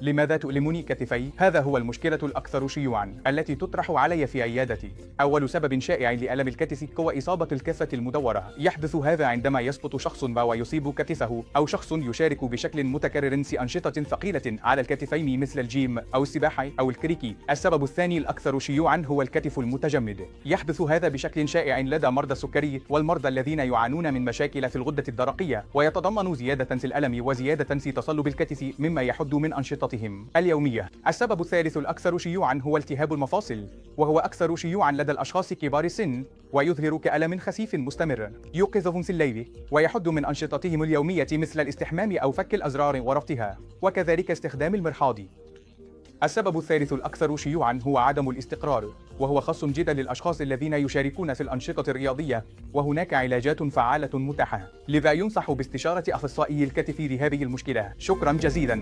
لماذا تؤلمني كتفي؟ هذا هو المشكلة الأكثر شيوعاً التي تطرح علي في عيادتي. أول سبب شائع لألم الكتف هو إصابة الكفة المدورة. يحدث هذا عندما يسقط شخص ما ويصيب كتفه، أو شخص يشارك بشكل متكرر في أنشطة ثقيلة على الكتفين مثل الجيم أو السباحة أو الكريكي. السبب الثاني الأكثر شيوعاً هو الكتف المتجمد. يحدث هذا بشكل شائع لدى مرضى السكري والمرضى الذين يعانون من مشاكل في الغدة الدرقية، ويتضمن زيادة في الألم وزيادة في تصلب الكتف مما يحد من أنشطتهم اليومية. السبب الثالث الأكثر شيوعاً هو التهاب المفاصل، وهو أكثر شيوعاً لدى الأشخاص كبار السن، ويظهر كألم خفيف مستمر يوقظهم في الليل ويحد من أنشطتهم اليومية مثل الاستحمام أو فك الأزرار وربطها، وكذلك استخدام المرحاض. السبب الثالث الأكثر شيوعاً هو عدم الاستقرار، وهو خاص جدا للأشخاص الذين يشاركون في الأنشطة الرياضية، وهناك علاجات فعالة متاحة، لذا ينصح باستشارة أخصائي الكتف لهذه المشكلة. شكرا جزيلا.